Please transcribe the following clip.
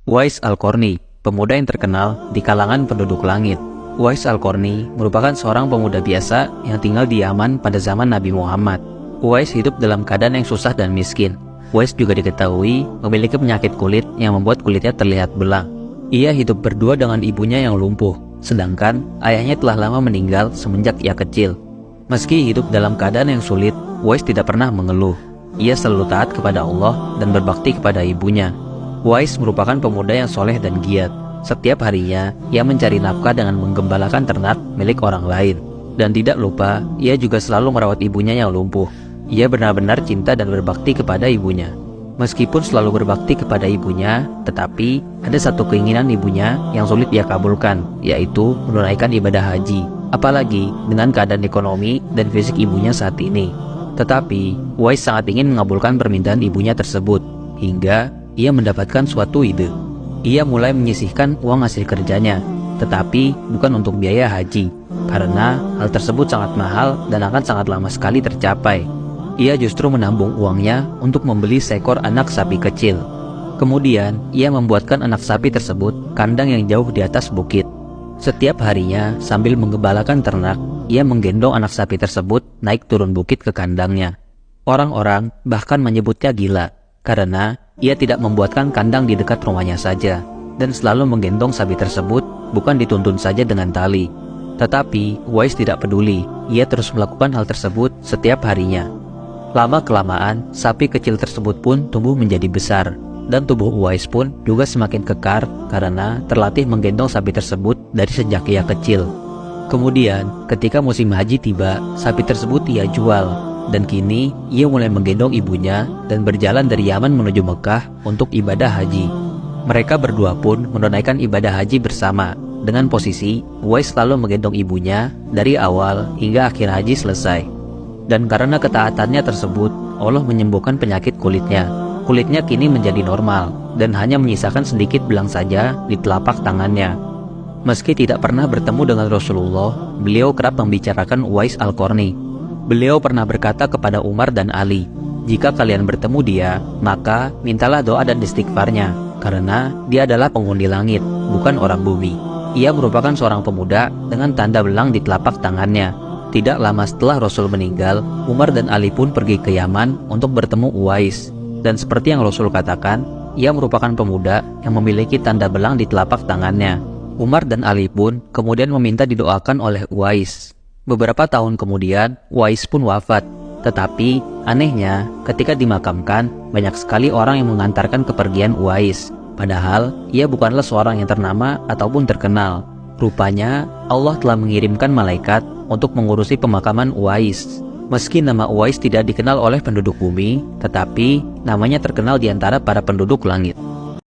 Uwais Al-Qarni, pemuda yang terkenal di kalangan penduduk langit. Uwais Al-Qarni merupakan seorang pemuda biasa yang tinggal di Yaman pada zaman Nabi Muhammad. Uwais hidup dalam keadaan yang susah dan miskin. Uwais juga diketahui memiliki penyakit kulit yang membuat kulitnya terlihat belang. Ia hidup berdua dengan ibunya yang lumpuh, sedangkan ayahnya telah lama meninggal semenjak ia kecil. Meski hidup dalam keadaan yang sulit, Uwais tidak pernah mengeluh. Ia selalu taat kepada Allah dan berbakti kepada ibunya. Uwais merupakan pemuda yang soleh dan giat. Setiap harinya, ia mencari nafkah dengan menggembalakan ternak milik orang lain. Dan tidak lupa, ia juga selalu merawat ibunya yang lumpuh. Ia benar-benar cinta dan berbakti kepada ibunya. Meskipun selalu berbakti kepada ibunya, tetapi ada satu keinginan ibunya yang sulit ia kabulkan, yaitu menunaikan ibadah haji. Apalagi dengan keadaan ekonomi dan fisik ibunya saat ini. Tetapi, Uwais sangat ingin mengabulkan permintaan ibunya tersebut, hingga ia mendapatkan suatu ide. Ia mulai menyisihkan uang hasil kerjanya, tetapi bukan untuk biaya haji, karena hal tersebut sangat mahal dan akan sangat lama sekali tercapai. Ia justru menabung uangnya untuk membeli seekor anak sapi kecil. Kemudian, ia membuatkan anak sapi tersebut kandang yang jauh di atas bukit. Setiap harinya, sambil menggembalakan ternak, ia menggendong anak sapi tersebut naik turun bukit ke kandangnya. Orang-orang bahkan menyebutnya gila, karena ia tidak membuatkan kandang di dekat rumahnya saja, dan selalu menggendong sapi tersebut bukan dituntun saja dengan tali. Tetapi, Uwais tidak peduli, ia terus melakukan hal tersebut setiap harinya. Lama-kelamaan, sapi kecil tersebut pun tumbuh menjadi besar, dan tubuh Uwais pun juga semakin kekar karena terlatih menggendong sapi tersebut dari sejak ia kecil. Kemudian, ketika musim haji tiba, sapi tersebut ia jual, dan kini ia mulai menggendong ibunya dan berjalan dari Yaman menuju Mekah untuk ibadah haji. Mereka berdua pun menunaikan ibadah haji bersama, dengan posisi Uwais selalu menggendong ibunya dari awal hingga akhir haji selesai. Dan karena ketaatannya tersebut, Allah menyembuhkan penyakit kulitnya. Kulitnya kini menjadi normal, dan hanya menyisakan sedikit belang saja di telapak tangannya. Meski tidak pernah bertemu dengan Rasulullah, beliau kerap membicarakan Uwais Al-Qarni. Beliau pernah berkata kepada Umar dan Ali, "Jika kalian bertemu dia, maka mintalah doa dan istighfarnya, karena dia adalah penghuni langit, bukan orang bumi." Ia merupakan seorang pemuda dengan tanda belang di telapak tangannya. Tidak lama setelah Rasul meninggal, Umar dan Ali pun pergi ke Yaman untuk bertemu Uwais. Dan seperti yang Rasul katakan, ia merupakan pemuda yang memiliki tanda belang di telapak tangannya. Umar dan Ali pun kemudian meminta didoakan oleh Uwais. Beberapa tahun kemudian, Uwais pun wafat. Tetapi, anehnya, ketika dimakamkan, banyak sekali orang yang mengantarkan kepergian Uwais. Padahal, ia bukanlah seorang yang ternama ataupun terkenal. Rupanya, Allah telah mengirimkan malaikat untuk mengurusi pemakaman Uwais. Meski nama Uwais tidak dikenal oleh penduduk bumi, tetapi namanya terkenal di antara para penduduk langit.